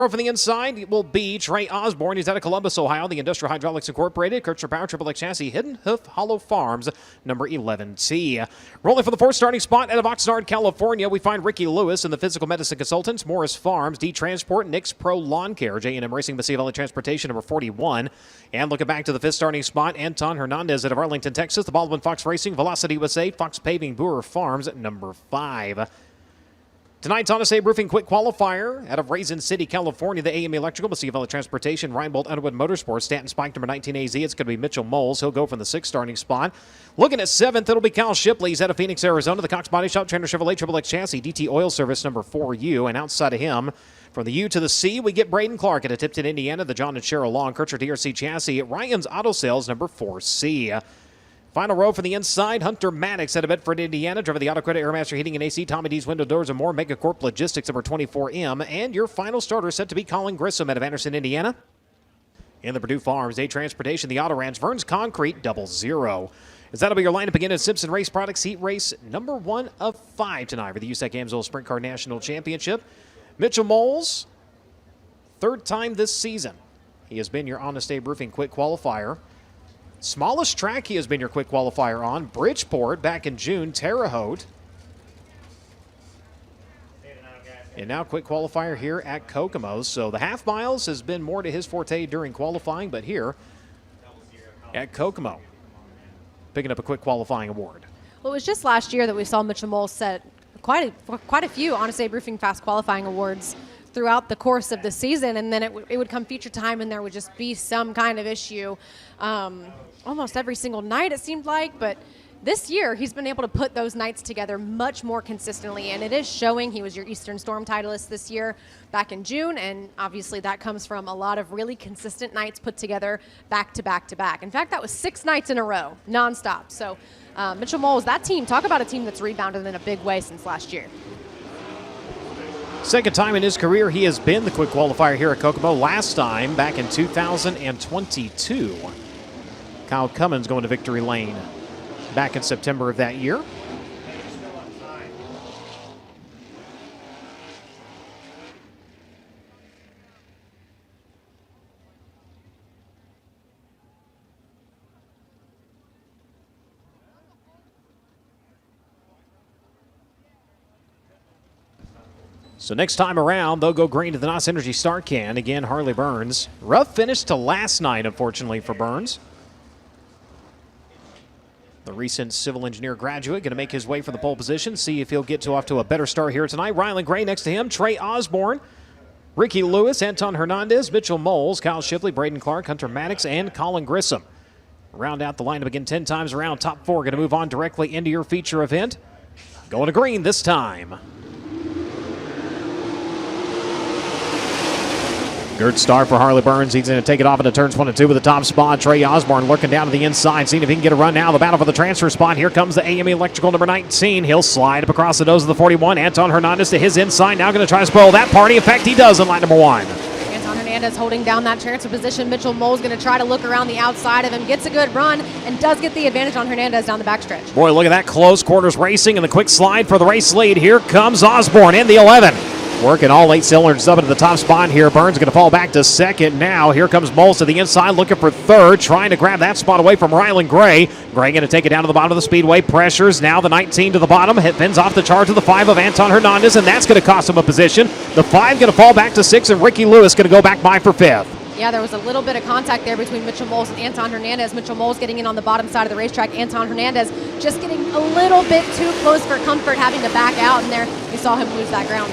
From the inside will be Trey Osborne. He's out of Columbus, Ohio. The Industrial Hydraulics Incorporated, Kirchner Power, Triple X Chassis, Hidden Hoof Hollow Farms, number 11T. Rolling for the fourth starting spot out of Oxnard, California, we find Ricky Lewis and the Physical Medicine Consultants, Morris Farms, D-Transport, Nix Pro Lawn Care, J&M Racing, Mesilla Valley Transportation, number 41. And looking back to the fifth starting spot, Anton Hernandez out of Arlington, Texas, the Baldwin Fox Racing, Velocity USA, Fox Paving, Boer Farms, number 5. Tonight's Honest Abe Roofing Quick Qualifier out of Raisin City, California, the AM Electrical, Mesilla Valley Transportation, Reinbold Underwood Motorsports, Stanton Spike, number 19AZ. It's going to be Mitchell Moles. He'll go from the sixth starting spot. Looking at seventh, it'll be Kyle Shipley. He's out of Phoenix, Arizona, the Cox Body Shop, Trainer Chevrolet, Triple X Chassis, DT Oil Service, number 4U. And outside of him, from the U to the C, we get Braden Clark at Tipton, Indiana, the John and Cheryl Long, Kircher DRC Chassis at Ryan's Auto Sales, number 4C. Final row for the inside, Hunter Maddox out of Bedford, Indiana, driver the Auto Credit Airmaster Heating and AC, Tommy D's Window Doors and More, Megacorp Logistics, number 24M. And your final starter set to be Colin Grissom out of Anderson, Indiana. In the Purdue Farms, Day Transportation, the Auto Ranch, Vern's Concrete, 00. As that'll be your lineup again at Simpson Race Products Heat Race number 1 of 5 tonight for the USAC Amsoil Sprint Car National Championship. Mitchell Moles, third time this season. He has been your Honest Abe Roofing Quick Qualifier. Smallest track he has been your quick qualifier on, Bridgeport back in June, Terre Haute. And now quick qualifier here at Kokomo. So the half miles has been more to his forte during qualifying, but here at Kokomo, picking up a quick qualifying award. Well, it was just last year that we saw Mitchell Moles set quite a few Honest Abe Roofing Fast qualifying awards throughout the course of the season, and then it would come feature time and there would just be some kind of issue almost every single night, it seemed like. But this year he's been able to put those nights together much more consistently, and it is showing. He was your Eastern Storm titleist this year back in June, and obviously that comes from a lot of really consistent nights put together back to back to back. In fact, that was 6 nights in a row nonstop. So Mitchell Moles, that team, talk about a team that's rebounded in a big way since last year. Second time in his career he has been the quick qualifier here at Kokomo. Last time back in 2022. Kyle Cummins going to victory lane back in September of that year. So next time around, they'll go green to the NOS Energy Start Can. Again, Harley Burns. Rough finish to last night, unfortunately, for Burns. The recent civil engineer graduate going to make his way for the pole position. See if he'll get off to a better start here tonight. Rylan Gray next to him. Trey Osborne, Ricky Lewis, Anton Hernandez, Mitchell Moles, Kyle Shipley, Braden Clark, Hunter Maddox, and Colin Grissom. Round out the lineup again 10 times around. Top 4 going to move on directly into your feature event. Going to green this time. Good start for Harley Burns. He's going to take it off into turns 1 and 2 with the top spot. Trey Osborne looking down to the inside, seeing if he can get a run now. The battle for the transfer spot. Here comes the AME Electrical number 19. He'll slide up across the nose of the 41. Anton Hernandez to his inside. Now going to try to spoil that party. In fact, he does in line number 1. Anton Hernandez holding down that transfer position. Mitchell Moles going to try to look around the outside of him. Gets a good run and does get the advantage on Hernandez down the backstretch. Boy, look at that close quarters racing and the quick slide for the race lead. Here comes Osborne in the 11. Working all 8 cylinders up into the top spot here. Burns going to fall back to second now. Here comes Moles to the inside, looking for third, trying to grab that spot away from Rylan Gray. Gray going to take it down to the bottom of the speedway. Pressures now the 19 to the bottom. Fins off the charge of the 5 of Anton Hernandez, and that's going to cost him a position. The 5 going to fall back to 6, and Ricky Lewis going to go back by for 5th. Yeah, there was a little bit of contact there between Mitchell Moles and Anton Hernandez. Mitchell Moles getting in on the bottom side of the racetrack. Anton Hernandez just getting a little bit too close for comfort, having to back out, and there you saw him lose that ground.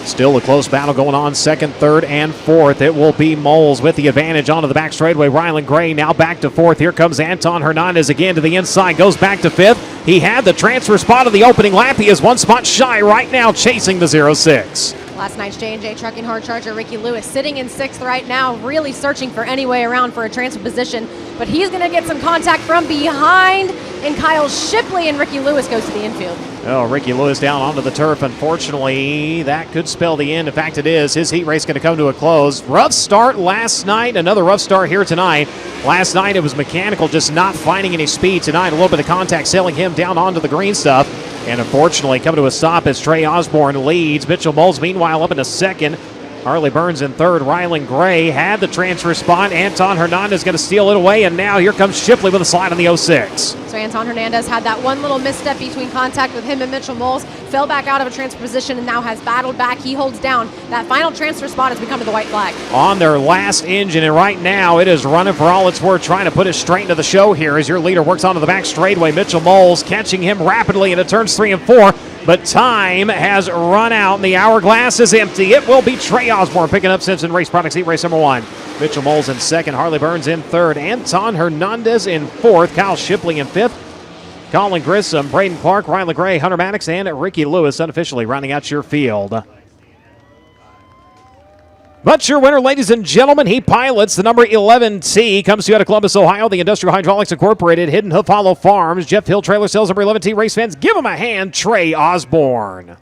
Still a close battle going on, second, third, and fourth. It will be Moles with the advantage onto the back straightaway. Rylan Gray now back to 4th. Here comes Anton Hernandez again to the inside, goes back to 5th. He had the transfer spot of the opening lap. He is 1 spot shy right now, chasing the 06. Last night's J&J Trucking Hard Charger, Ricky Lewis, sitting in 6th right now, really searching for any way around for a transfer position. But he's going to get some contact from behind, and Kyle Shipley and Ricky Lewis goes to the infield. Oh, Ricky Lewis down onto the turf. Unfortunately, that could spell the end. In fact, it is. His heat race going to come to a close. Rough start last night. Another rough start here tonight. Last night it was mechanical, just not finding any speed. Tonight, a little bit of contact sailing him down onto the green stuff. And unfortunately, coming to a stop as Trey Osborne leads. Mitchell Moles, meanwhile, up into second. Harley Burns in third. Rylan Gray had the transfer spot. Anton Hernandez going to steal it away, and now here comes Shipley with a slide on the 06. So Anton Hernandez had that one little misstep between contact with him and Mitchell Moles, fell back out of a transfer position, and now has battled back. He holds down. That final transfer spot has become to the white flag. On their last engine, and right now it is running for all it's worth, trying to put it straight into the show here as your leader works onto the back straightaway. Mitchell Moles catching him rapidly into turns 3 and 4. But time has run out, and the hourglass is empty. It will be Trey Osborne picking up Simpson Race Products Heat Race number 1. Mitchell Moles in second. Harley Burns in third. Anton Hernandez in fourth. Kyle Shipley in fifth. Colin Grissom, Braden Clark, Rylan Gray, Hunter Maddox, and Ricky Lewis unofficially rounding out your field. But your winner, ladies and gentlemen, he pilots the number 11T, comes to you out of Columbus, Ohio, the Industrial Hydraulics Incorporated, Hidden Hoof Hollow Farms, Jeff Hill Trailer Sales, number 11T. Race fans, give him a hand, Trey Osborne.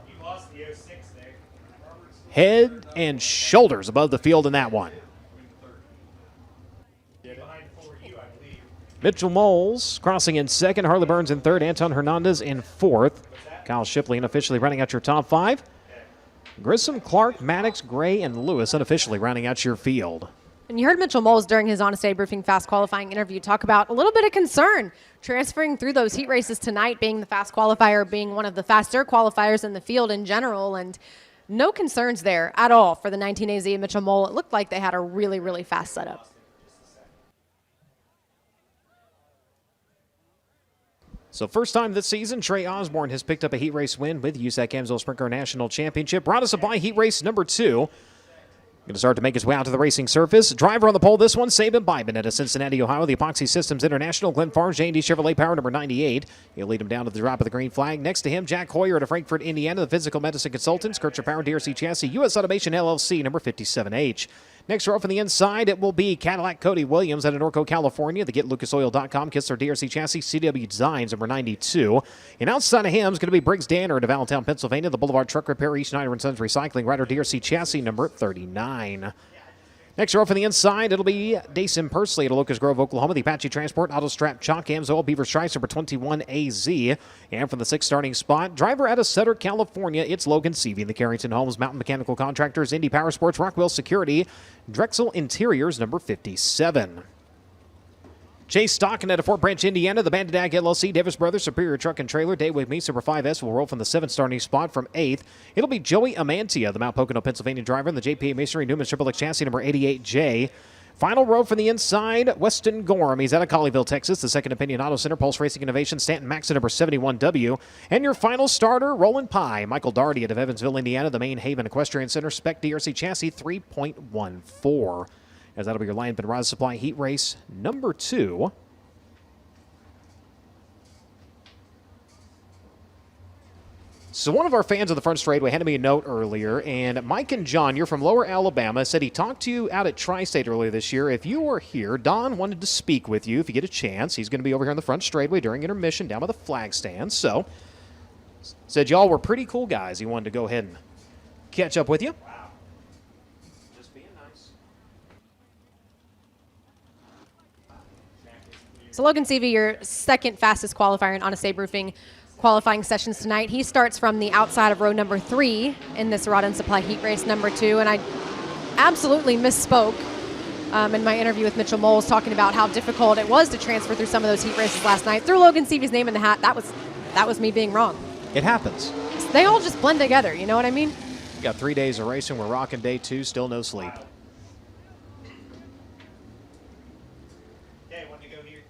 You lost the 06 there. Head and shoulders above the field in that one. Behind for you, I believe. Mitchell Moles crossing in second, Harley Burns in third, Anton Hernandez in fourth. Kyle Shipley unofficially running out your top 5. Grissom, Clark, Maddox, Gray, and Lewis unofficially rounding out your field. And you heard Mitchell Moles during his Honest Abe Roofing Fast Qualifying interview talk about a little bit of concern transferring through those heat races tonight, being the fast qualifier, being one of the faster qualifiers in the field in general, and no concerns there at all for the 19AZ and Mitchell Mole. It looked like they had a really, really fast setup. So first time this season, Trey Osborne has picked up a heat race win with USAC Amsoil Sprinkler National Championship. Brought us by heat race number 2. Going to start to make his way out to the racing surface. Driver on the pole, this one, Saban Bybin out of Cincinnati, Ohio. The Epoxy Systems International, Glen Farms, J&D Chevrolet Power, number 98. He'll lead him down to the drop of the green flag. Next to him, Jack Hoyer out of Frankfort, Indiana. The Physical Medicine Consultants, Kircher Power, DRC Chassis, U.S. Automation, LLC, number 57H. Next row from the inside, it will be Cadillac Cody Williams out of Norco, California. The GetLucasOil.com, Kistler DRC Chassis, CW Designs, number 92. And outside of him is going to be Briggs Danner out of Allentown, Pennsylvania. The Boulevard Truck Repair, East Schneider & Sons Recycling, Ryder DRC Chassis, number 39. Next row from the inside, it'll be Dason Pursley at Locust Grove, Oklahoma. The Apache Transport, Autostrap, Chalk, Amsoil, Beaver Stripes, number 21AZ. And from the 6th starting spot, driver out of Sutter, California, it's Logan Seavey. The Carrington Homes, Mountain Mechanical Contractors, Indy Power Sports, Rockwell Security, Drexel Interiors, number 57. Chase Stockton out of Fort Branch, Indiana. The Bandit Ag LLC, Davis Brothers, Superior Truck and Trailer, Daywave Me, Super 5S will roll from the 7th starting spot. From 8th, it'll be Joey Amantia, the Mount Pocono, Pennsylvania driver, and the JPA Masonry Newman Triple X Chassis, number 88J. Final row from the inside, Weston Gorham. He's out of Colleyville, Texas. The Second Opinion Auto Center, Pulse Racing Innovation, Stanton Max, number 71W. And your final starter, Roland Pye, Michael Daugherty out of Evansville, Indiana. The Main Haven Equestrian Center, Spec DRC Chassis, 3.14. As that'll be your Lion Rod Supply Heat Race number 2. So one of our fans of the front straightaway handed me a note earlier, and Mike and John, you're from Lower Alabama, said he talked to you out at Tri-State earlier this year. If you were here, Don wanted to speak with you if you get a chance. He's going to be over here on the front straightaway during intermission down by the flag stand. So, said y'all were pretty cool guys. He wanted to go ahead and catch up with you. Wow. Just being nice. So Logan Seavey, your second fastest qualifier in Honest Abe Roofing qualifying sessions tonight. He starts from the outside of row number 3 in this Rod and Supply Heat Race number 2. And I absolutely misspoke in my interview with Mitchell Moles, talking about how difficult it was to transfer through some of those heat races last night. Threw Logan Seavey's name in the hat. That was me being wrong. It happens. They all just blend together, you know what I mean? We got 3 days of racing. We're rocking day 2, still no sleep. Okay, want to go here?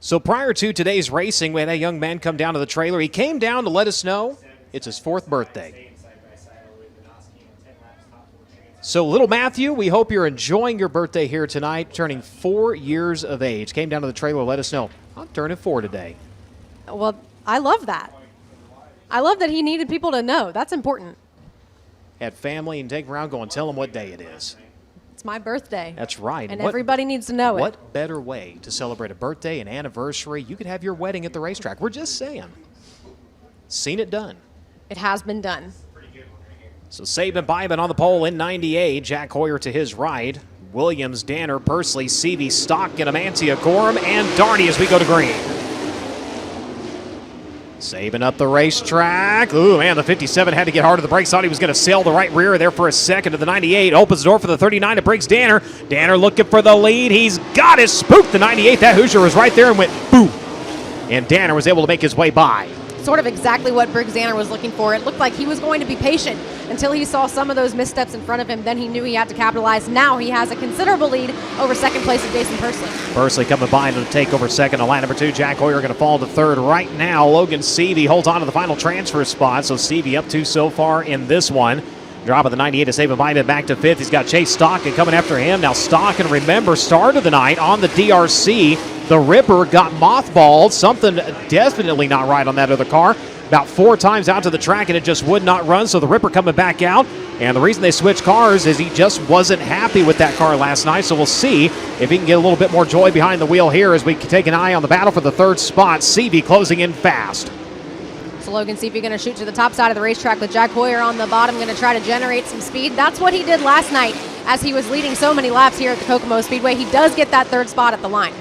So prior to today's racing, we had a young man come down to the trailer. He came down to let us know it's his 4th birthday. So little Matthew, we hope you're enjoying your birthday here tonight, turning 4 years of age. Came down to the trailer to let us know, I'm turning 4 today. Well, I love that. I love that he needed people to know. That's important. Had family and take him around, go and tell him what day it is. It's my birthday. That's right. And everybody needs to know it. What better way to celebrate a birthday, an anniversary? You could have your wedding at the racetrack. We're just saying. Seen it done. It has been done. So Saban Bybin on the pole in 98. Jack Hoyer to his right. Williams, Danner, Pursley, Seavey, Stockton, Amantia, Gorham, and Daugherty as we go to green. Saving up the racetrack. Ooh, man, the 57 had to get hard to the brakes. Thought he was going to sail the right rear there for a second to the 98. Opens the door for the 39 to Briggs Danner. Danner looking for the lead. He's got it. Spooked the 98. That Hoosier was right there and went boom. And Danner was able to make his way by. Sort of exactly what Briggs Danner was looking for. It looked like he was going to be patient until he saw some of those missteps in front of him. Then he knew he had to capitalize. Now he has a considerable lead over second place of Jason Pursley. Pursley coming by to take over second. On line number 2, Jack Hoyer going to fall to third right now. Logan Seavey holds on to the final transfer spot. So Seavey up 2 so far in this one. Drop of the 98 to save him back to 5th. He's got Chase Stockin coming after him. Now Stockin, remember, started the night on the DRC. The Ripper got mothballed. Something definitely not right on that other car. About 4 times out to the track, and it just would not run. So the Ripper coming back out. And the reason they switched cars is he just wasn't happy with that car last night. So we'll see if he can get a little bit more joy behind the wheel here as we take an eye on the battle for the 3rd spot. Seavey closing in fast. So Logan Seavey going to shoot to the top side of the racetrack with Jack Hoyer on the bottom, going to try to generate some speed. That's what he did last night as he was leading so many laps here at the Kokomo Speedway. He does get that 3rd spot at the line.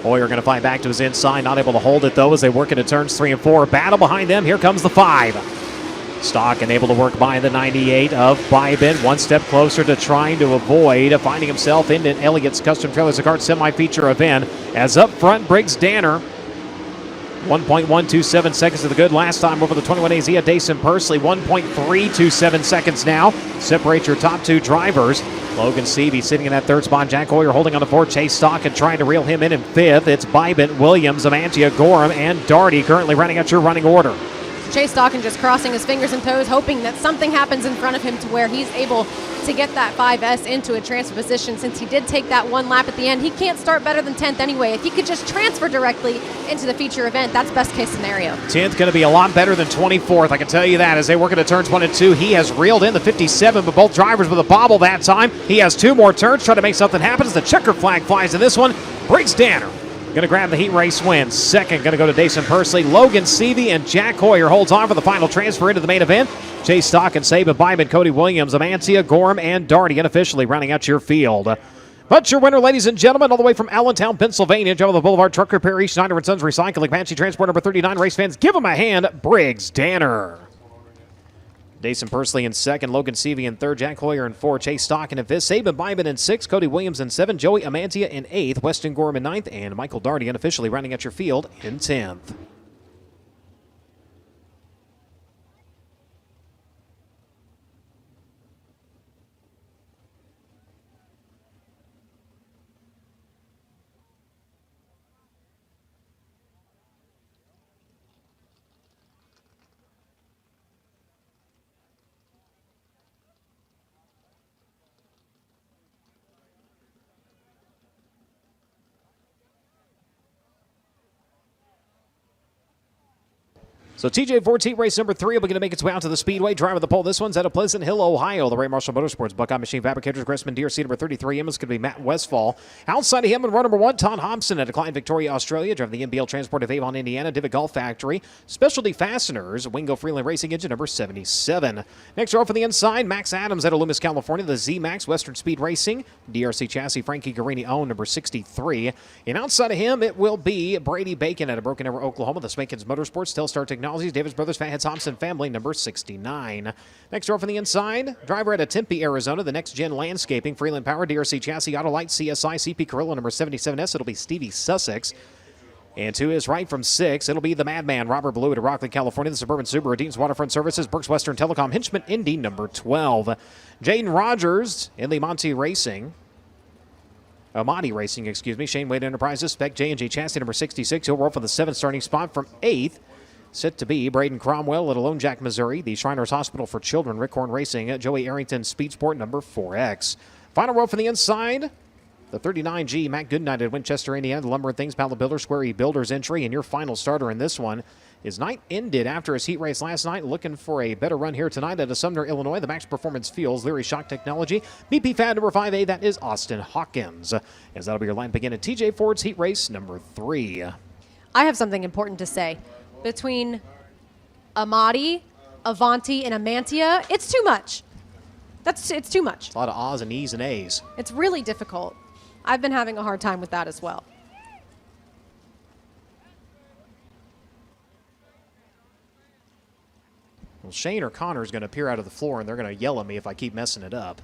Hoyer going to find back to his inside, not able to hold it though as they work into turns 3 and 4. Battle behind them. Here comes the 5. Stockin able to work by the 98 of Bybin. 1 step closer to trying to avoid finding himself in Elliott's Custom Trailers and Karts semi-feature event. As up front, Briggs Danner. 1.127 seconds to the good last time over the 21 AZ at Dason Pursley. 1.327 seconds now. Separate your top 2 drivers. Logan Seavey sitting in that 3rd spot. Jack Hoyer holding on to 4th. Chase Stockin trying to reel him in 5th. It's Bybin, Williams, Amantia, Gorham, and Darty currently running out your running order. Chase Stockin just crossing his fingers and toes, hoping that something happens in front of him to where he's able to get that 5S into a transfer position. Since he did take that 1 lap at the end, he can't start better than 10th anyway. If he could just transfer directly into the feature event, that's best case scenario. 10th going to be a lot better than 24th, I can tell you that. As they work into turns 1 and 2, he has reeled in the 57, but both drivers with a bobble that time. He has 2 more turns, trying to make something happen as the checker flag flies in this one. Briggs Danner going to grab the heat race win. 2nd going to go to Dason Pursley. Logan Seavey and Jack Hoyer holds on for the final transfer into the main event. Chase Stockin, Saban, Bybin, Cody Williams, Amantia, Gorham, and Darty unofficially rounding out your field. But your winner, ladies and gentlemen, all the way from Allentown, Pennsylvania, Joe the Boulevard Truck Repair, East Schneider & Sons Recycling, Apache Transport number 39. Race fans, give him a hand, Briggs Danner. Dason Pursley in 2nd, Logan Seavey in 3rd, Jack Hoyer in 4th, Chase Stockin in 5th, Saban Bybin in 6th, Cody Williams in 7th, Joey Amantia in 8th, Weston Gorham in 9th, and Michael Darty unofficially rounding out your field in 10th. So TJ Ford's heat race number 3 will be going to make its way out to the Speedway. Driver of the pole, this one's out of Pleasant Hill, Ohio. The Ray Marshall Motorsports Buckeye Machine Fabricators, Gressman DRC number 33. Him is going to be Matt Westfall. Outside of him in row number 1, Todd Hobson at Klein, Victoria, Australia. Driving the NBL Transport of Avon, Indiana. Divot Golf Factory. Specialty Fasteners, Wingo Freeland Racing Engine number 77. Next row for the inside, Max Adams out of Loomis, California. The Z-Max Western Speed Racing. DRC chassis, Frankie Guarini owned number 63. And outside of him, it will be Brady Bacon out of Broken Arrow, Oklahoma. The Smackdown Motorsports, Telstar Technologies, Davis Brothers, Fathead Thompson family, number 69. Next row from the inside, driver out of Tempe, Arizona, the Next Gen Landscaping, Freeland Power, DRC Chassis, Autolite, CSI, CP Carrillo, number 77S. It'll be Stevie Sussex. And to his right from 6, it'll be the Madman, Robert Blue at Rockland, California, the Suburban Subaru, Dean's Waterfront Services, Berks Western Telecom, Hinchman, Indy, number 12. Jaden Rogers in the Amati Racing, Shane Wade Enterprises, Spec J&J Chassis, number 66. He'll roll for the 7th starting spot from 8th. Set to be Braden Cromwell at Lone Jack, Missouri. The Shriners Hospital for Children, Rick Horn Racing, Joey Arrington, Speed Sport, number 4X. Final row from the inside, the 39G, Matt Goodnight at Winchester, Indiana. The Lumber and Things, Pallet Builder, Square E Builders entry. And your final starter in this one. His night ended after his heat race last night. Looking for a better run here tonight at Sumner, Illinois. The Max Performance Fuels, Leary Shock Technology. BP Fad number 5A, that is Austin Hawkins. As that'll be your line begin at TJ Ford's heat race number 3. I have something important to say. Between Amati, Avanti, and Amantia, it's too much. It's too much. A lot of A's and E's and A's. It's really difficult. I've been having a hard time with that as well. Well, Shane or Connor is going to appear out of the floor, and they're going to yell at me if I keep messing it up.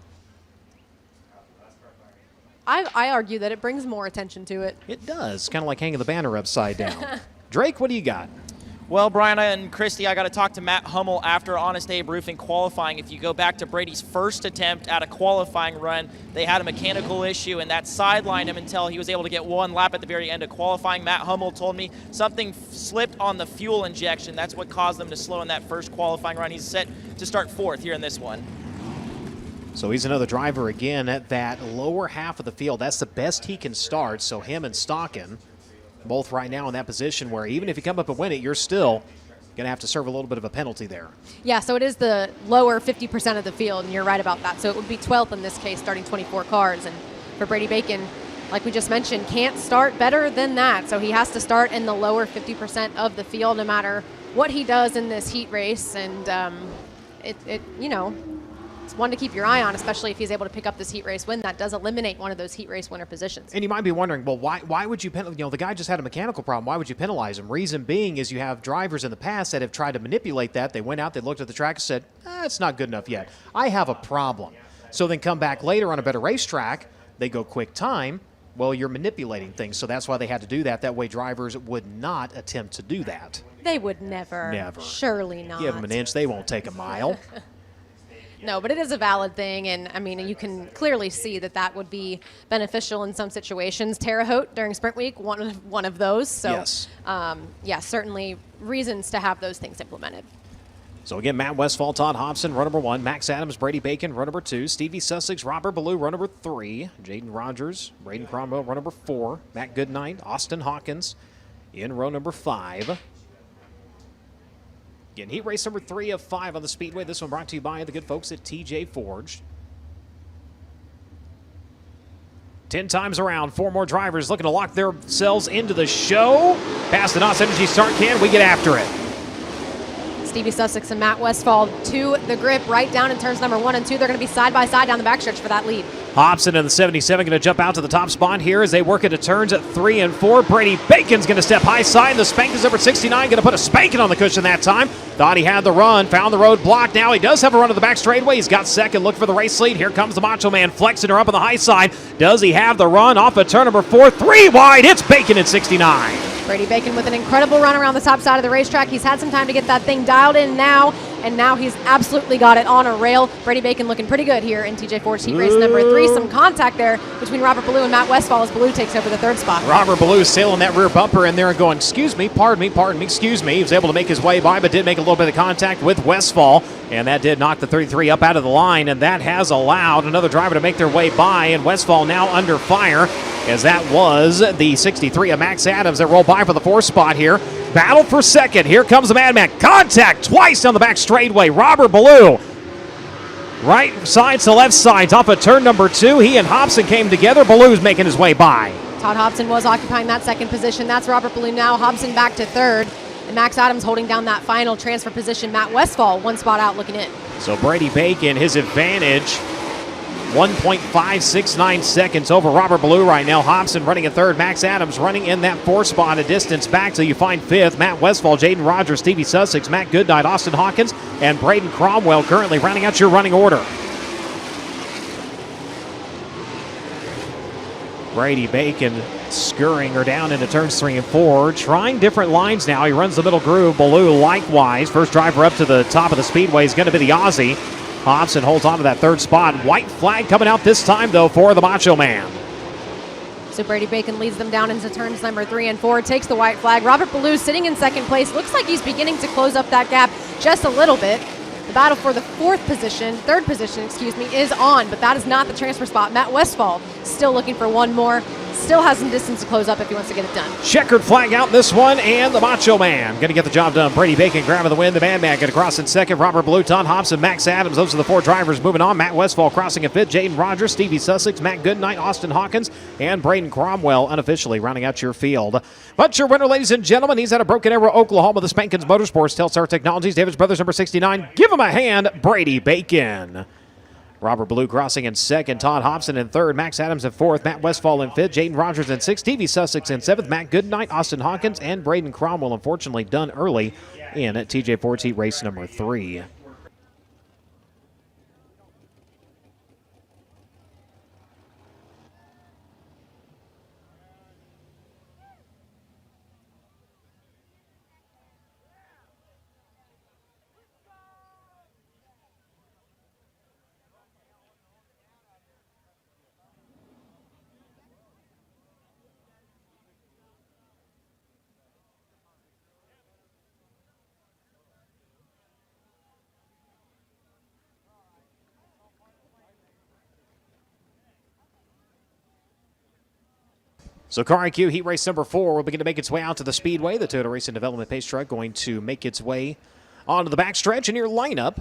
I argue that it brings more attention to it. It does, kind of like hanging the banner upside down. Drake, what do you got? Well, Brian and Christy, I got to talk to Matt Hummel after Honest Abe Roofing qualifying. If you go back to Brady's first attempt at a qualifying run, they had a mechanical issue, and that sidelined him until he was able to get one lap at the very end of qualifying. Matt Hummel told me something slipped on the fuel injection. That's what caused them to slow in that first qualifying run. He's set to start fourth here in this one. So he's another driver again at that lower half of the field. That's the best he can start, so him and Stockin both right now in that position where even if you come up and win it, you're still going to have to serve a little bit of a penalty there. Yeah, so it is the lower 50% of the field, and you're right about that. So it would be 12th in this case, starting 24 cars. And for Brady Bacon, like we just mentioned, can't start better than that. So he has to start in the lower 50% of the field no matter what he does in this heat race. And it's one to keep your eye on, especially if he's able to pick up this heat race win. That does eliminate one of those heat race winner positions. And you might be wondering, well, why would you penalize? The guy just had a mechanical problem. Why would you penalize him? Reason being is you have drivers in the past that have tried to manipulate that. They went out, they looked at the track and said, it's not good enough yet. I have a problem. So then come back later on a better racetrack, they go quick time. Well, you're manipulating things. So that's why they had to do that. That way drivers would not attempt to do that. They would never. Never. Surely not. Give them an inch, they won't take a mile. No, but it is a valid thing, and I mean, you can clearly see that that would be beneficial in some situations. Terre Haute during Sprint Week, one of those. So, yes. Certainly reasons to have those things implemented. So again, Matt Westphal, Todd Hobson, run number 1. Max Adams, Brady Bacon, run number 2. Stevie Sussex, Robert Ballou, run number 3. Jaden Rogers, Braden Cromwell, run number 4. Matt Goodnight, Austin Hawkins in row number 5. Again, heat race number 3 of 5 on the Speedway. This one brought to you by the good folks at TJ Forged. 10 times around, 4 more drivers looking to lock themselves into the show. Past the NOS Energy start can, we get after it. Stevie Sussex and Matt Westphal to the grip right down in turns number 1 and 2. They're going to be side by side down the backstretch for that lead. Hobson in the 77 going to jump out to the top spot here as they work into turns at 3 and 4. Brady Bacon's going to step high side, and the Spankins number 69 going to put a spanking on the cushion that time. Thought he had the run, found the road blocked. Now he does have a run to the back straightaway. He's got second, look for the race lead. Here comes the Macho Man flexing her up on the high side. Does he have the run off of turn number 4? 3 wide, it's Bacon at 69. Brady Bacon with an incredible run around the top side of the racetrack. He's had some time to get that thing dialed in now, and now he's absolutely got it on a rail. Brady Bacon looking pretty good here in TJ Forged heat race number 3. Some contact there between Robert Ballou and Matt Westphal as Ballou takes over the 3rd spot. Robert Ballou sailing that rear bumper in there and going, excuse me, pardon me, excuse me. He was able to make his way by, but did make a little bit of contact with Westphal, and that did knock the 33 up out of the line, and that has allowed another driver to make their way by, and Westphal now under fire, as that was the 63 of Max Adams that rolled by for the 4th spot here. Battle for second. Here comes the Madman. Contact twice down the back straightaway. Robert Ballou, right side to left side, off of turn number 2. He and Hobson came together. Ballou's making his way by. Todd Hobson was occupying that 2nd position. That's Robert Ballou now. Hobson back to 3rd. And Max Adams holding down that final transfer position. Matt Westphal 1 spot out looking in. So Brady Bacon, his advantage, 1.569 seconds over Robert Ballou right now. Hobson running in 3rd. Max Adams running in that 4th spot, a distance back till you find 5th. Matt Westphal, Jaden Rogers, Stevie Sussex, Matt Goodnight, Austin Hawkins, and Braden Cromwell currently rounding out your running order. Brady Bacon scurrying her down into turns 3 and 4, trying different lines now. He runs the middle groove. Ballou likewise. First driver up to the top of the speedway is going to be the Aussie. Hobson holds on to that 3rd spot. White flag coming out this time, though, for the Macho Man. So Brady Bacon leads them down into turns number 3 and 4, takes the white flag. Robert Ballou sitting in 2nd place. Looks like he's beginning to close up that gap just a little bit. The battle for the 3rd position, is on, but that is not the transfer spot. Matt Westphal still looking for one more. Still has some distance to close up if he wants to get it done. Checkered flag out this one, and the Macho Man going to get the job done. Brady Bacon grabbing the win. The Man going to cross in 2nd. Robert Ballou, Todd Hobson, Max Adams. Those are the 4 drivers moving on. Matt Westphal crossing in 5th. Jaden Rogers, Stevie Sussex, Matt Goodnight, Austin Hawkins, and Braden Cromwell unofficially rounding out your field. But your winner, ladies and gentlemen, he's out of Broken Arrow, Oklahoma. The Spankins Motorsports, Telstar Technologies, Davis Brothers, number 69. Give him a hand, Brady Bacon. Robert Ballou crossing in 2nd, Todd Hobson in 3rd, Max Adams in 4th, Matt Westphal in 5th, Jaden Rogers in 6th, Stevie Sussex in 7th, Matt Goodnight, Austin Hawkins, and Braden Cromwell, unfortunately done early in TJ Ford's heat race number 3. So Car IQ heat race number 4 will begin to make its way out to the Speedway. The Toyota Racing Development Pace Truck going to make its way onto the backstretch. And your lineup,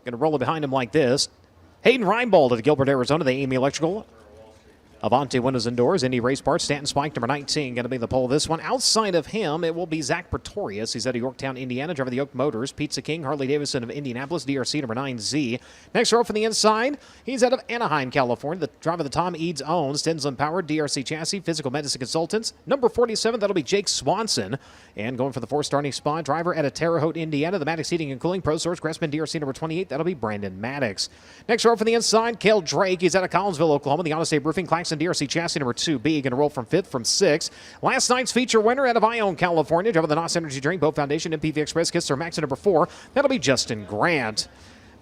going to roll it behind him like this. Hayden Reinbold of Gilbert, Arizona, the Amy Electrical. Avante Windows and Doors, Indy Race Parts, Stanton Spike, number 19, going to be the pole this one. Outside of him, it will be Zach Pretorius. He's out of Yorktown, Indiana, driving the Oak Motors. Pizza King, Harley Davidson of Indianapolis, DRC, number 9Z. Next row from the inside, he's out of Anaheim, California, the driver the Tom Eads owns, Stenson Powered, DRC Chassis, Physical Medicine Consultants. Number 47, that'll be Jake Swanson. And going for the 4th starting spot, driver out of Terre Haute, Indiana, the Maddox Heating and Cooling, Pro Source, Grassman, DRC, number 28, that'll be Brandon Maddox. Next row from the inside, Cale Drake, he's out of Collinsville, Oklahoma, the Honest Abe Roofing, Claxton, DRC Chassis, number 2B, going to roll from 5th from 6th. Last night's feature winner out of Ione, California, driving the NOS Energy Drink, Boat Foundation, MPV Express, Kisser Max at number 4. That'll be Justin Grant.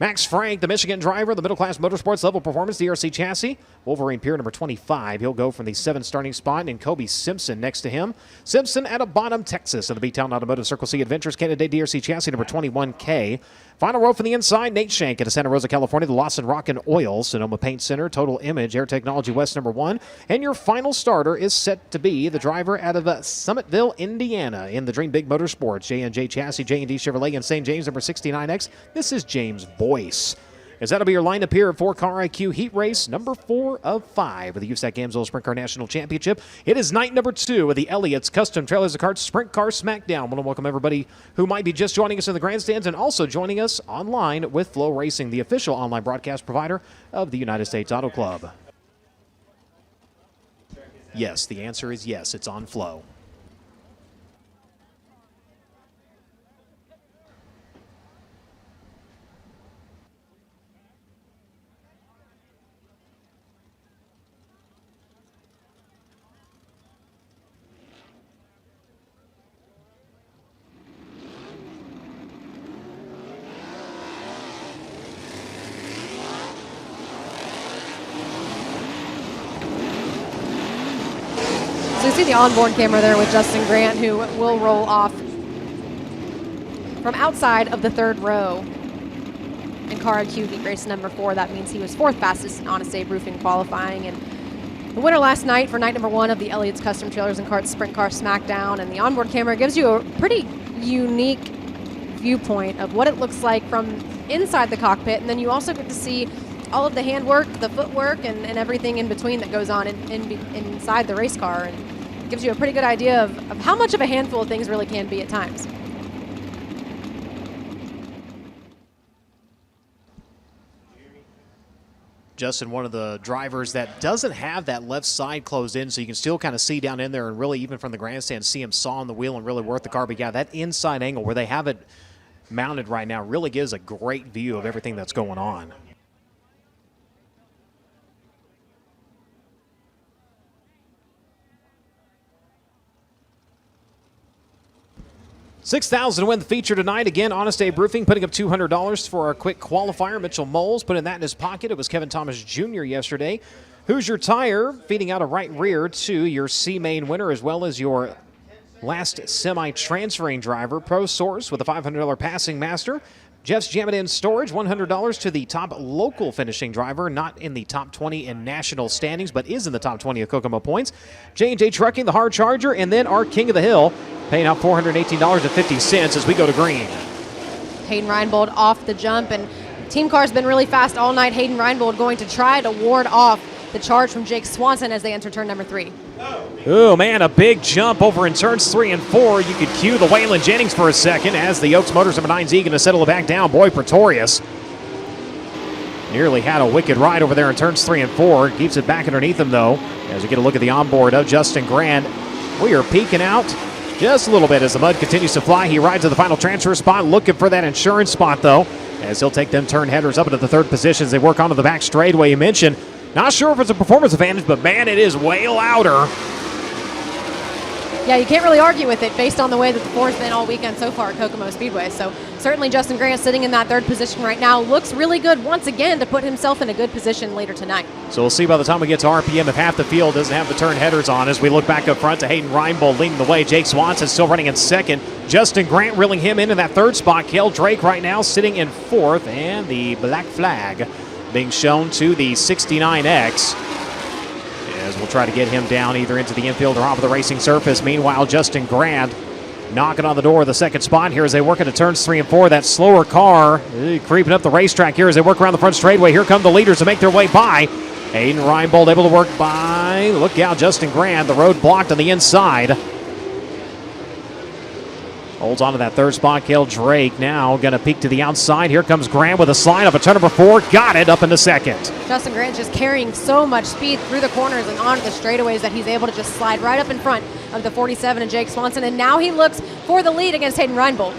Max Frank, the Michigan driver, the Middle Class Motorsports Level Performance, DRC Chassis. Wolverine Pier, number 25. He'll go from the 7th starting spot, and Kobe Simpson next to him. Simpson out of Bottom, Texas, of the B-Town Automotive Circle C Adventures, Canada DRC Chassis, number 21K. Final row from the inside, Nate Shank out of Santa Rosa, California, the Lawson Rock and Oil, Sonoma Paint Center, Total Image, Air Technology West, number 1. And your final starter is set to be the driver out of Summitville, Indiana, in the Dream Big Motorsports, J&J Chassis, J&D Chevrolet, and St. James, number 69X. This is James Boyce. As that'll be your lineup here for Car IQ Heat Race number 4 of 5 of the USAC Amsoil Sprint Car National Championship. It is night number 2 of the Elliott's Custom Trailers and Carts Sprint Car Smackdown. I want to welcome everybody who might be just joining us in the grandstands and also joining us online with FloRacing, the official online broadcast provider of the United States Auto Club. Yes, the answer is yes, it's on Flo. So you see the onboard camera there with Justin Grant, who will roll off from outside of the 3rd row in Car IQ Heat Race number 4. That means he was 4th fastest in Honest Abe Roofing qualifying. And the winner last night for night number 1 of the Elliott's Custom Trailers and Carts Sprint Car Smackdown. And the onboard camera gives you a pretty unique viewpoint of what it looks like from inside the cockpit. And then you also get to see all of the handwork, the footwork, and everything in between that goes on inside the race car. And it gives you a pretty good idea of how much of a handful of things really can be at times. Justin, one of the drivers that doesn't have that left side closed in, so you can still kind of see down in there and really, even from the grandstand, see him sawing the wheel and really work the car. But yeah, that inside angle where they have it mounted right now really gives a great view of everything that's going on. 6,000 to win the feature tonight. Again, Honest Abe Roofing putting up $200 for our quick qualifier. Mitchell Moles putting that in his pocket. It was Kevin Thomas Jr. yesterday. Hoosier Tire feeding out a right rear to your C-Main winner, as well as your last semi-transferring driver, Pro Source, with a $500 passing master. Jeff's Jam It In Storage, $100 to the top local finishing driver, not in the top 20 in national standings, but is in the top 20 of Kokomo points. J&J Trucking, the hard charger, and then our King of the Hill, paying out $418.50 as we go to green. Hayden Reinbold off the jump, and team car's been really fast all night. Hayden Reinbold going to try to ward off the charge from Jake Swanson as they enter turn number 3. Oh, man, a big jump over in turns 3 and 4. You could cue the Waylon Jennings for a second as the Oaks Motors number 9Z going to settle it back down. Boy, Pretorius nearly had a wicked ride over there in turns 3 and 4. Keeps it back underneath him, though, as we get a look at the onboard of Justin Grant. We are peeking out Just a little bit as the mud continues to fly. He rides to the final transfer spot, looking for that insurance spot, though, as he'll take them turn headers up into the third position as they work onto the back straightaway. You mentioned, not sure if it's a performance advantage, but man, it is way louder. Yeah, you can't really argue with it based on the way that the floor's been all weekend so far at Kokomo Speedway. So certainly Justin Grant sitting in that third position right now looks really good once again to put himself in a good position later tonight. So we'll see by the time we get to RPM if half the field doesn't have the turn headers on as we look back up front to Hayden Reinbold leading the way. Jake Swanson still running in second. Justin Grant reeling him in that third spot. Cale Drake right now sitting in fourth, and the black flag being shown to the 69X. As we'll try to get him down either into the infield or off of the racing surface. Meanwhile, Justin Grant knocking on the door of the second spot here as they work into turns 3 and 4. That slower car creeping up the racetrack here as they work around the front straightaway. Here come the leaders to make their way by. Hayden Reinbold able to work by. Look out, Justin Grant. The road blocked on the inside. Holds on to that third spot. Cale Drake now going to peek to the outside. Here comes Grant with a slide up a turn number 4. Got it up into second. Justin Grant just carrying so much speed through the corners and onto the straightaways that he's able to just slide right up in front of the 47 and Jake Swanson. And now he looks for the lead against Hayden Reinbold.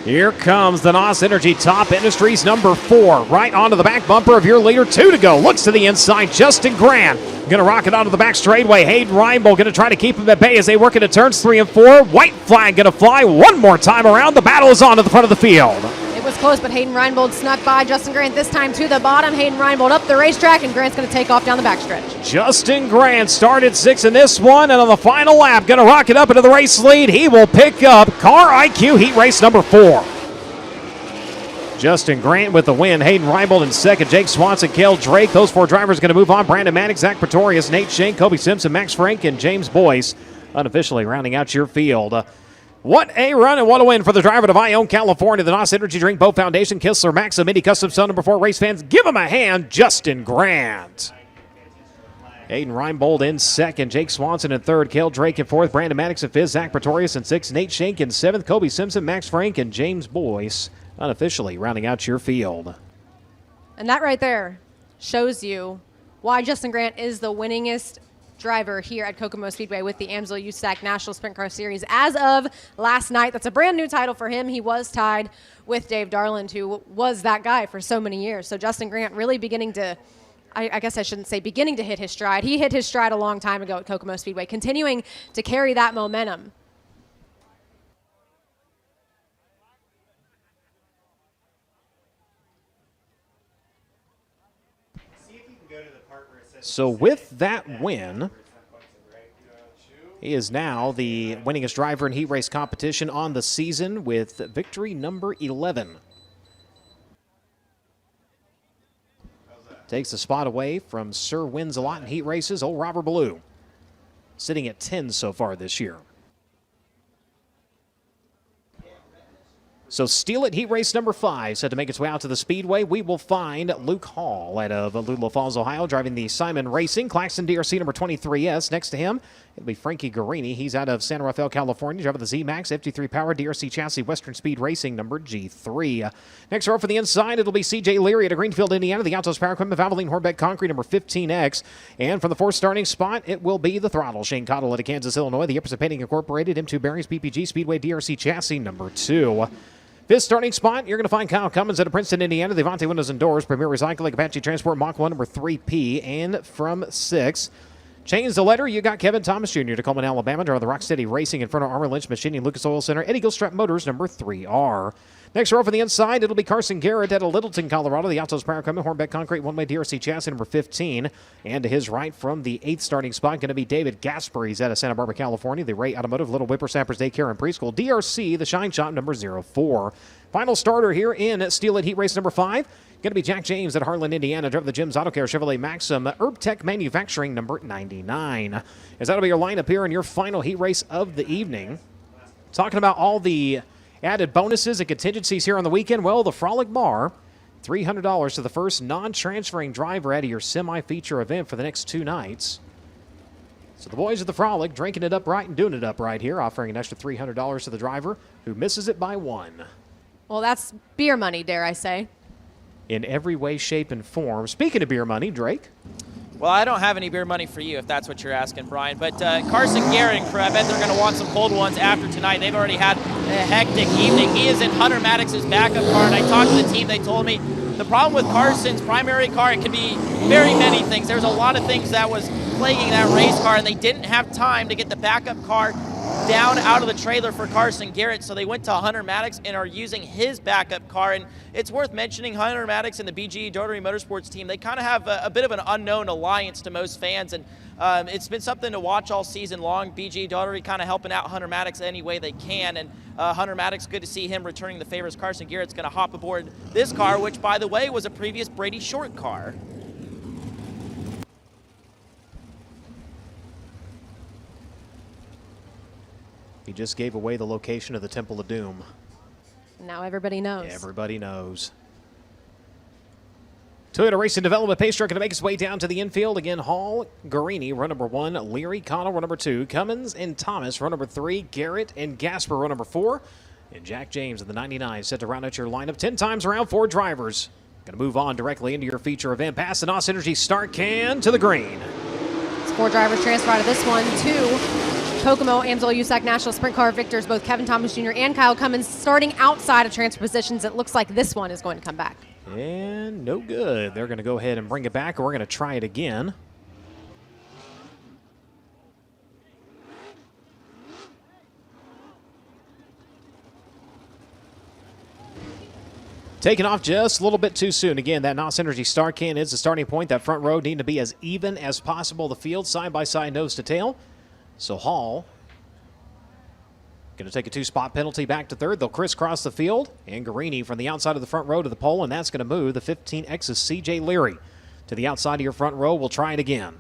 Here comes the NOS Energy Top Industries number 4. Right onto the back bumper of your leader. 2 to go. Looks to the inside. Justin Grant going to rock it onto the back straightaway. Hayden Reinbold going to try to keep him at bay as they work into turns 3 and 4. White flag going to fly one more time around. The battle is on to the front of the field. It was close, but Hayden Reinbold snuck by Justin Grant this time to the bottom. Hayden Reinbold up the racetrack, and Grant's going to take off down the backstretch. Justin Grant started 6th in this one, and on the final lap, going to rock it up into the race lead. He will pick up Car IQ Heat Race number 4. Justin Grant with the win. Hayden Reinbold in second. Jake Swanson, Cale Drake. Those 4 drivers going to move on. Brandon Maddox, Zach Pretorius, Nate Shane, Kobe Simpson, Max Frank, and James Boyce unofficially rounding out your field. What a run and what a win for the driver of Ione, California. The NOS Energy Drink Boat Foundation, Kistler, Maxim, Indy Custom Stone number 4 race fans. Give him a hand, Justin Grant. Hayden Reinbold in second. Jake Swanson in third. Cale Drake in fourth. Brandon Maddox in fifth. Zach Pretorius in sixth. Nate Shank in seventh. Kobe Simpson, Max Frank, and James Boyce unofficially rounding out your field. And that right there shows you why Justin Grant is the winningest driver here at Kokomo Speedway with the AMSL USAC National Sprint Car Series as of last night. That's a brand new title for him. He was tied with Dave Darland, who was that guy for so many years. So Justin Grant really beginning to, I guess I shouldn't say beginning to hit his stride. He hit his stride a long time ago at Kokomo Speedway, continuing to carry that momentum. So with that win, he is now the winningest driver in heat race competition on the season with victory number 11. Takes a spot away from Sir Wins a Lot in heat races, old Robert Ballou, sitting at 10 so far this year. So Steal It Heat Race number 5 set to make its way out to the Speedway. We will find Luke Hall out of Lula Falls, Ohio, driving the Simon Racing. Claxton DRC number 23S. Next to him, it'll be Frankie Guarini. He's out of San Rafael, California, driving the Z-Max FT3 Power DRC Chassis Western Speed Racing number G3. Next row for the inside, it'll be CJ Leary out of Greenfield, Indiana. The Altos Power Equipment Valvoline Hornbeck Concrete number 15X. And from the 4th starting spot, it will be the Throttle. Shane Cottle out of Kansas, Illinois. The Epperson Painting Incorporated M2 Bearings PPG Speedway DRC Chassis number 2. 5th starting spot, you're going to find Kyle Cummins out of Princeton, Indiana. The Avante Windows and Doors, Premier Recycling, Apache Transport, Mach 1, number 3P. And from 6, change the letter, you got Kevin Thomas Jr. to Coleman, Alabama, driving the Rocksteady Racing, Inferno Armor Lynch Machining, Lucas Oil Center, Eddie Gilstrap Motors, number 3R. Next row for the inside, it'll be Carson Garrett out of Littleton, Colorado. The Altos Power Equipment, Hornbeck Concrete, one-way DRC Chassis, number 15. And to his right from the 8th starting spot, going to be David Gasparis out of Santa Barbara, California. The Ray Automotive, Little Whippersnappers Daycare and Preschool, DRC, the Shine Shop, number 04. Final starter here in Steal It Heat Race number 5. Going to be Jack James at Harlan, Indiana, driving the Jim's Auto Care Chevrolet Maxim Herb Tech Manufacturing number 99. As that'll be your lineup here in your final heat race of the evening. Talking about all the added bonuses and contingencies here on the weekend. Well, the Frolic Bar, $300 to the first non-transferring driver out of your semi-feature event for the next 2 nights. So the boys of the Frolic drinking it up right and doing it up right here, offering an extra $300 to the driver who misses it by 1. Well, that's beer money, dare I say. In every way, shape, and form. Speaking of beer money, Drake. Well, I don't have any beer money for you if that's what you're asking, Brian. But Carson Garrett and crew, I bet they're going to want some cold ones after tonight. They've already had a hectic evening. He is in Hunter Maddox's backup car, and I talked to the team. They told me the problem with Carson's primary car, it can be very many things. There's a lot of things that was plaguing that race car, and they didn't have time to get the backup car down out of the trailer for Carson Garrett, so they went to Hunter Maddox and are using his backup car. And it's worth mentioning Hunter Maddox and the BGE Daugherty Motorsports team, they kind of have a bit of an unknown alliance to most fans, and it's been something to watch all season long. BGE Daugherty kind of helping out Hunter Maddox any way they can, and Hunter Maddox, good to see him returning the favors. Carson Garrett's going to hop aboard this car, which, by the way, was a previous Brady Short car. He just gave away the location of the Temple of Doom. Now everybody knows. Everybody knows. Toyota Racing Development pace truck going to make its way down to the infield. Again, Hall, Guarini, row number 1. Leary, Connell, row number 2. Cummins and Thomas, row number 3. Garrett and Gasper, row number 4. And Jack James in the 99 set to round out your lineup. 10 times around, 4 drivers. Going to move on directly into your feature event. Pass the NOS Energy start can to the green. It's 4 drivers transfer out of this one. 2 Kokomo, Amsoil USAC National Sprint Car victors, both Kevin Thomas Jr. and Kyle Cummins, starting outside of transfer positions. It looks like this one is going to come back. And no good. They're going to go ahead and bring it back, or we're going to try it again. Taking off just a little bit too soon. Again, that NOS Energy Star Can is the starting point. That front row needing to be as even as possible. The field side by side, nose to tail. So Hall going to take a 2-spot penalty back to third. They'll crisscross the field. And Guarini from the outside of the front row to the pole, and that's going to move the 15X's C.J. Leary to the outside of your front row. We'll try it again.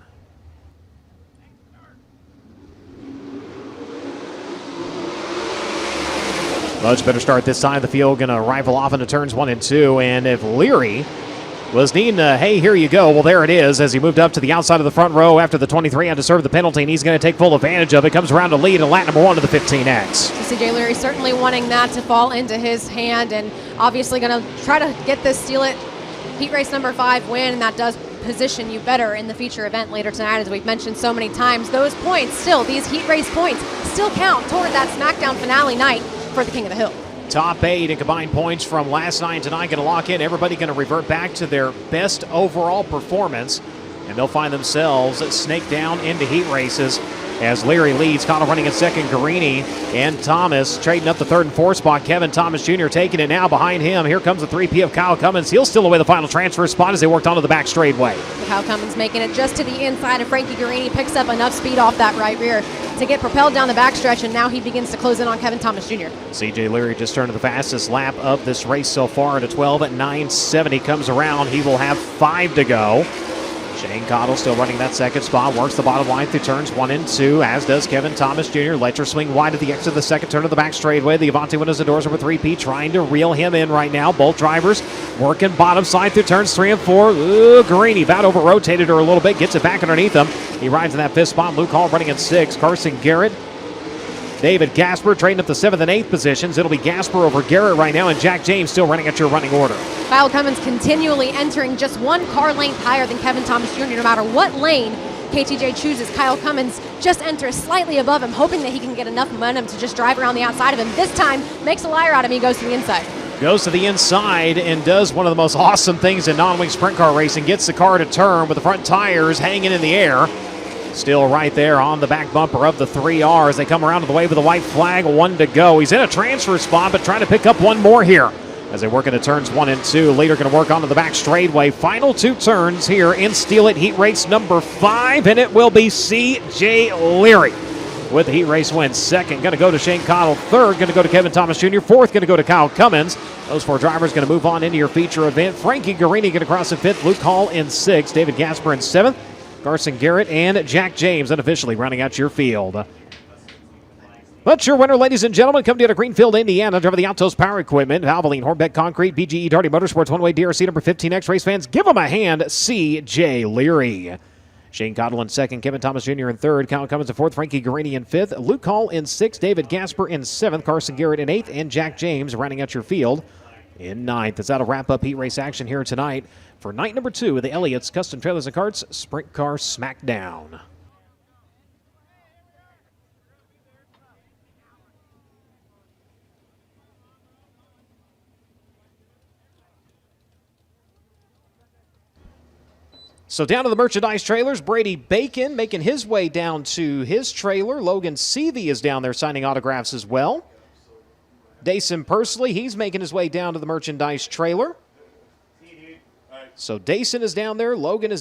Much better start this time. The field going to rifle off into turns 1 and 2. And if Leary was needing a, hey, here you go, well, there it is as he moved up to the outside of the front row after the 23 had to serve the penalty, and he's going to take full advantage of it. Comes around to lead in lap number 1 to the 15X. So CJ Leary certainly wanting that to fall into his hand, and obviously going to try to get this Steal It Heat Race number 5 win, and that does position you better in the feature event later tonight, as we've mentioned so many times. Those points still, these Heat Race points, still count toward that Smackdown finale night for the King of the Hill. Top 8 in combined points from last night and tonight going to lock in. Everybody going to revert back to their best overall performance, and they'll find themselves snaked down into heat races as Leary leads. Connell running in second. Guarini and Thomas trading up the 3rd and 4th spot. Kevin Thomas Jr. taking it now behind him. Here comes the 3P of Kyle Cummins. He'll steal away the final transfer spot as they worked onto the back straightaway. Kyle Cummins making it just to the inside, and Frankie Guarini picks up enough speed off that right rear to get propelled down the backstretch, and now he begins to close in on Kevin Thomas Jr. C.J. Leary just turned to the fastest lap of this race so far at a 12 at 9:70. Comes around. He will have 5 to go. Shane Cottle still running that second spot, works the bottom line through turns 1 and 2, as does Kevin Thomas Jr. Lets her swing wide at the exit of the second turn of the back straightaway. The Avante windows the doors number 3P, trying to reel him in right now. Both drivers working bottom side through turns 3 and 4. Ooh, Guarini about over-rotated her a little bit, gets it back underneath him. He rides in that 5th spot. Luke Hall running in 6th. Carson Garrett, David Gasper trading up the 7th and 8th positions. It'll be Gasper over Garrett right now, and Jack James still running at your running order. Kyle Cummins continually entering just 1 car length higher than Kevin Thomas Jr. No matter what lane KTJ chooses, Kyle Cummins just enters slightly above him, hoping that he can get enough momentum to just drive around the outside of him. This time, makes a liar out of him. He goes to the inside. Goes to the inside and does one of the most awesome things in non-wing sprint car racing. Gets the car to turn with the front tires hanging in the air. Still right there on the back bumper of the 3R as they come around to the wave with the white flag. 1 to go. He's in a transfer spot, but trying to pick up 1 more here as they work into turns 1 and 2. Later going to work onto the back straightaway. Final 2 turns here in Steal It Heat Race number 5, and it will be C.J. Leary with the heat race win. Second going to go to Shane Cottle. Third going to go to Kevin Thomas Jr. Fourth going to go to Kyle Cummins. Those 4 drivers going to move on into your feature event. Frankie Guarini going to cross in 5th. Luke Hall in 6th. David Gasper in 7th. Carson Garrett and Jack James unofficially rounding out your field. But your winner, ladies and gentlemen, come to you to Greenfield, Indiana. Driver the Altos Power Equipment, Valvoline, Hornbeck Concrete, BGE Daugherty Motorsports, one-way DRC number 15X. Race fans, give them a hand. C.J. Leary. Shane Cottle in 2nd, Kevin Thomas Jr. in 3rd, Kyle Cummins in 4th, Frankie Guarini in 5th, Luke Hall in 6th, David Gasper in 7th, Carson Garrett in 8th, and Jack James rounding out your field in ninth. As that'll wrap up heat race action here tonight for night number 2 of the Elliott's Custom Trailers and Carts Sprint Car Smackdown. So down to the merchandise trailers, Brady Bacon making his way down to his trailer. Logan Seavey is down there signing autographs as well. Dason Pursley, he's making his way down to the merchandise trailer. So Dason is down there, Logan is down